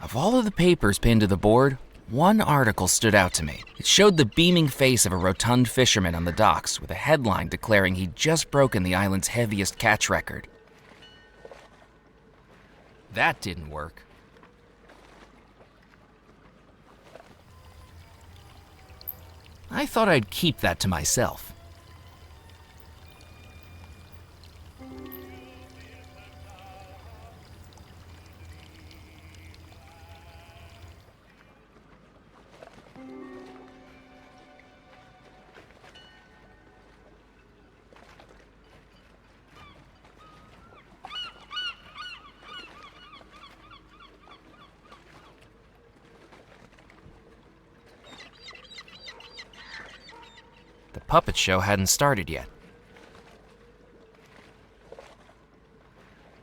Of all of the papers pinned to the board, one article stood out to me. It showed the beaming face of a rotund fisherman on the docks with a headline declaring he'd just broken the island's heaviest catch record. That didn't work. I thought I'd keep that to myself. The puppet show hadn't started yet.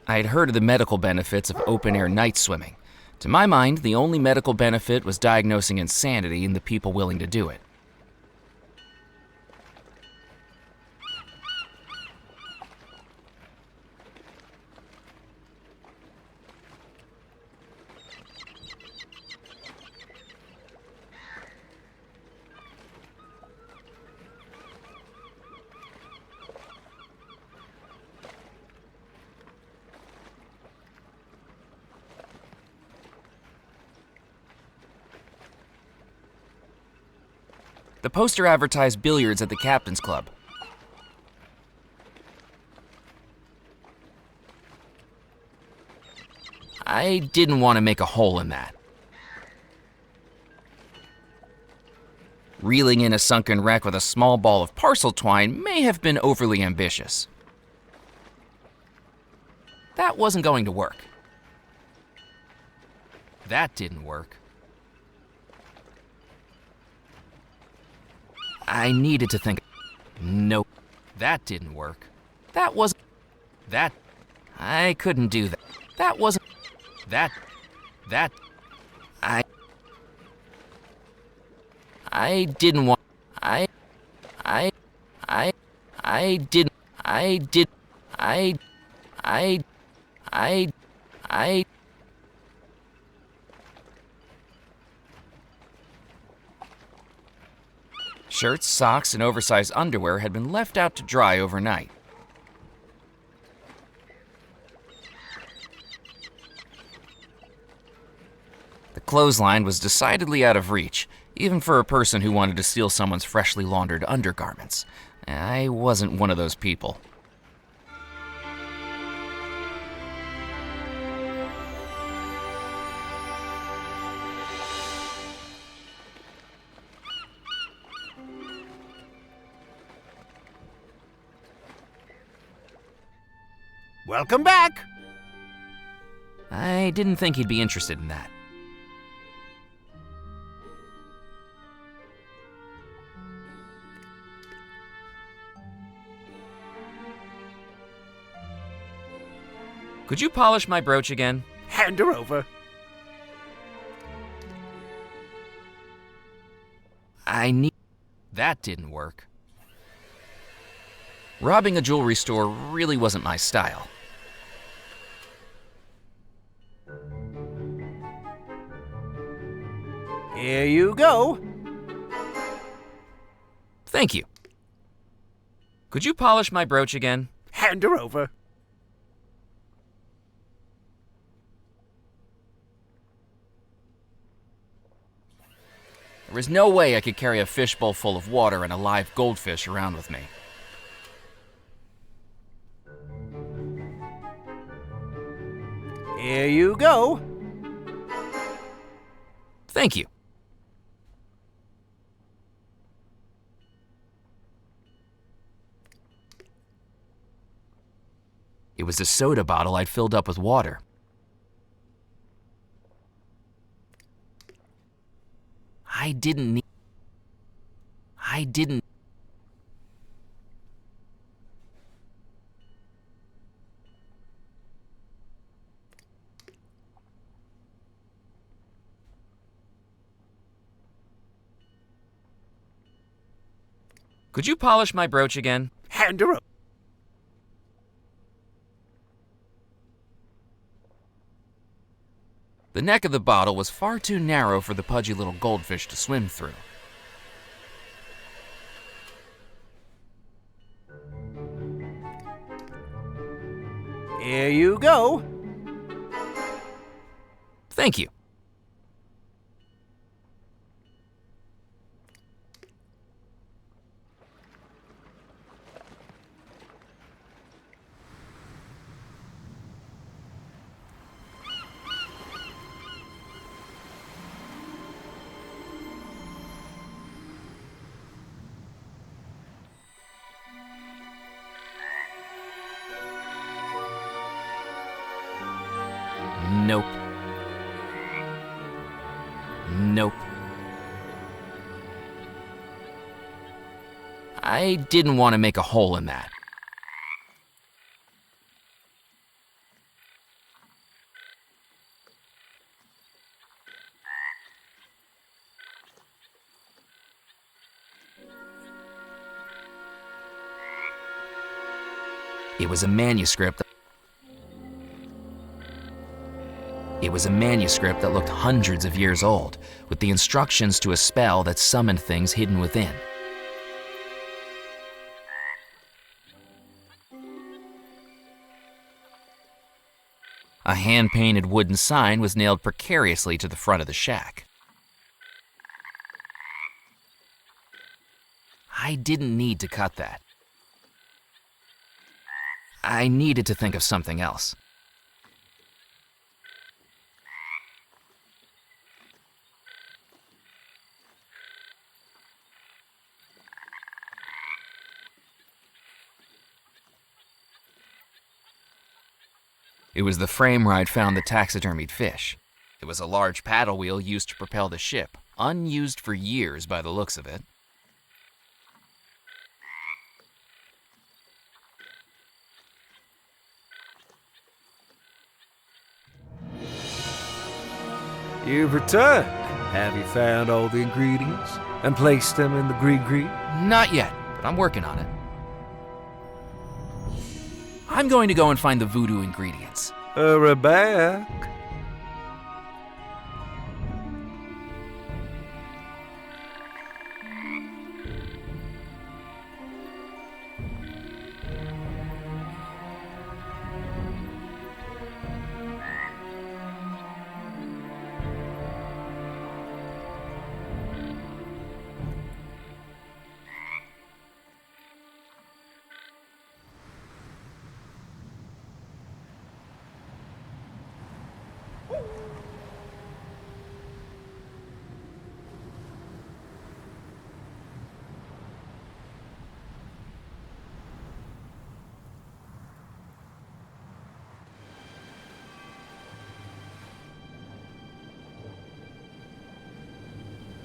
I had heard of the medical benefits of open-air night swimming. To my mind, the only medical benefit was diagnosing insanity in the people willing to do it. The poster advertised billiards at the Captain's Club. I didn't want to make a hole in that. Reeling in a sunken wreck with a small ball of parcel twine may have been overly ambitious. That wasn't going to work. That didn't work. I needed to think. Nope, that didn't work. That wasn't. That. I couldn't do that. That wasn't. That. I didn't want. I did. Shirts, socks, and oversized underwear had been left out to dry overnight. The clothesline was decidedly out of reach, even for a person who wanted to steal someone's freshly laundered undergarments. I wasn't one of those people. Welcome back! I didn't think he'd be interested in that. Could you polish my brooch again? Hand her over. That didn't work. Robbing a jewelry store really wasn't my style. Here you go. Thank you. Could you polish my brooch again? Hand her over. There was no way I could carry a fishbowl full of water and a live goldfish around with me. Here you go. Thank you. It was a soda bottle I'd filled up with water. I didn't. Could you polish my brooch again? Hand her over. The neck of the bottle was far too narrow for the pudgy little goldfish to swim through. Here you go. Thank you. Nope. Nope. I didn't want to make a hole in that. It was a manuscript. It was a manuscript that looked hundreds of years old, with the instructions to a spell that summoned things hidden within. A hand-painted wooden sign was nailed precariously to the front of the shack. I didn't need to cut that. I needed to think of something else. It was the frame where I'd found the taxidermied fish. It was a large paddle wheel used to propel the ship, unused for years by the looks of it. You've returned. Have you found all the ingredients and placed them in the green? Not yet, but I'm working on it. I'm going to go and find the voodoo ingredients. Hurry back.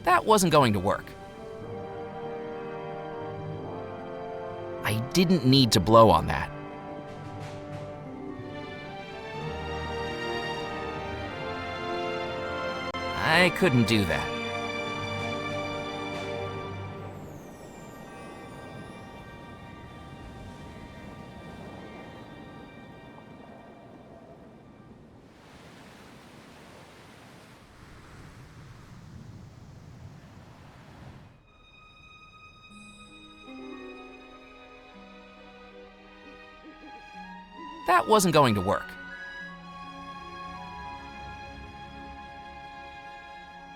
That wasn't going to work. I didn't need to blow on that. I couldn't do that. That wasn't going to work.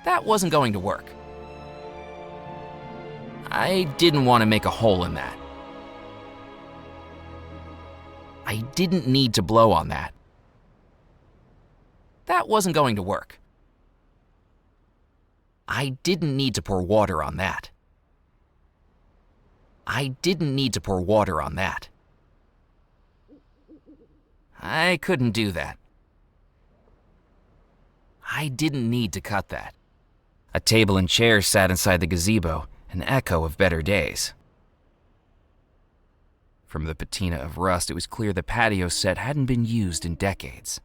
That wasn't going to work. I didn't want to make a hole in that. I didn't need to blow on that. That wasn't going to work. I didn't need to pour water on that. I didn't need to pour water on that. I couldn't do that. I didn't need to cut that. A table and chairs sat inside the gazebo, an echo of better days. From the patina of rust, it was clear the patio set hadn't been used in decades.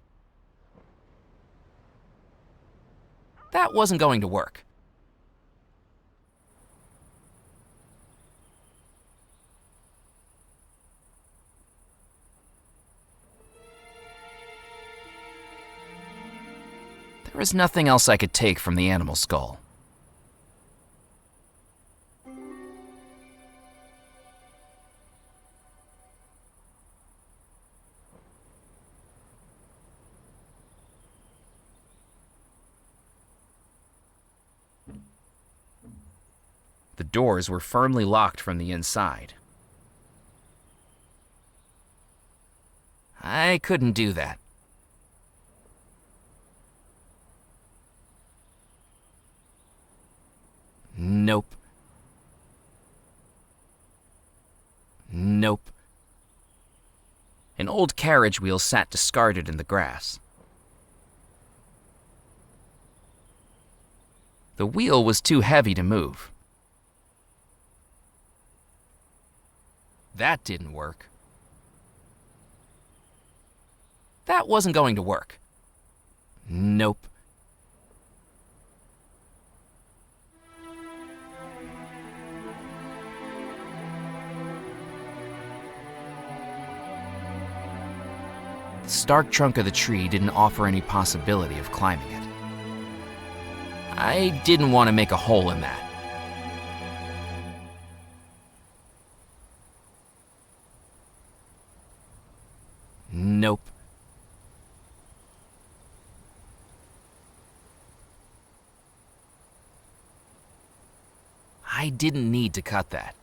That wasn't going to work. There was nothing else I could take from the animal skull. The doors were firmly locked from the inside. I couldn't do that. Nope. Nope. An old carriage wheel sat discarded in the grass. The wheel was too heavy to move. That didn't work. That wasn't going to work. Nope. The stark trunk of the tree didn't offer any possibility of climbing it. I didn't want to make a hole in that. Nope. I didn't need to cut that.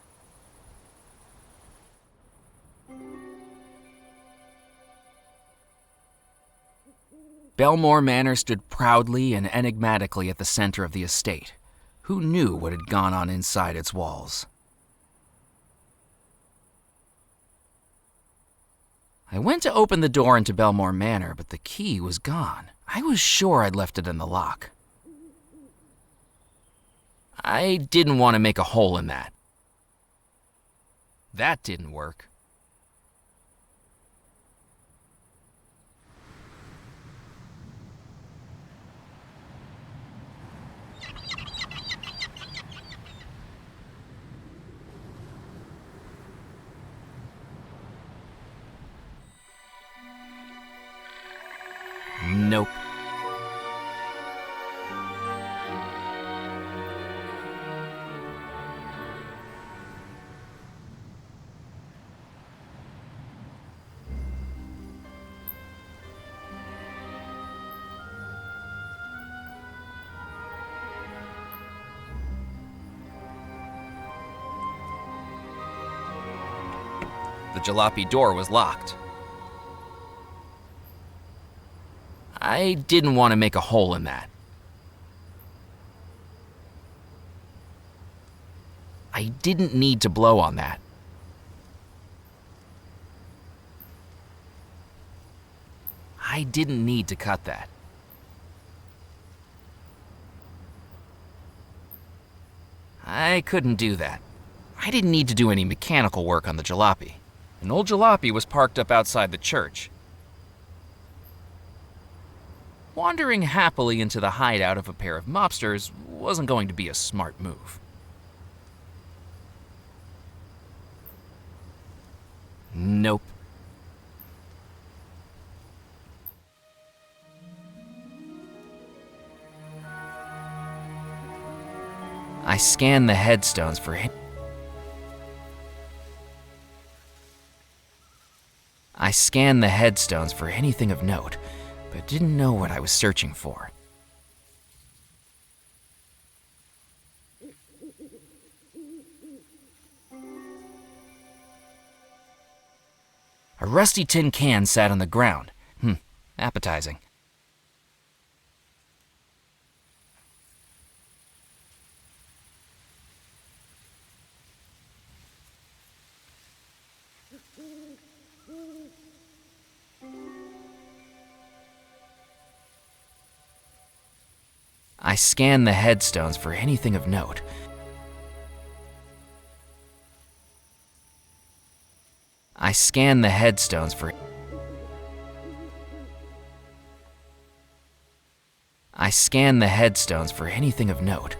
Belmore Manor stood proudly and enigmatically at the center of the estate. Who knew what had gone on inside its walls? I went to open the door into Belmore Manor, but the key was gone. I was sure I'd left it in the lock. I didn't want to make a hole in that. That didn't work. Nope. The jalopy door was locked. I didn't want to make a hole in that. I didn't need to blow on that. I didn't need to cut that. I couldn't do that. I didn't need to do any mechanical work on the jalopy. An old jalopy was parked up outside the church. Wandering happily into the hideout of a pair of mobsters wasn't going to be a smart move. Nope. I scanned the headstones for anything of note, but didn't know what I was searching for. A rusty tin can sat on the ground. Appetizing. I scanned the headstones for anything of note. I scanned the headstones for anything of note.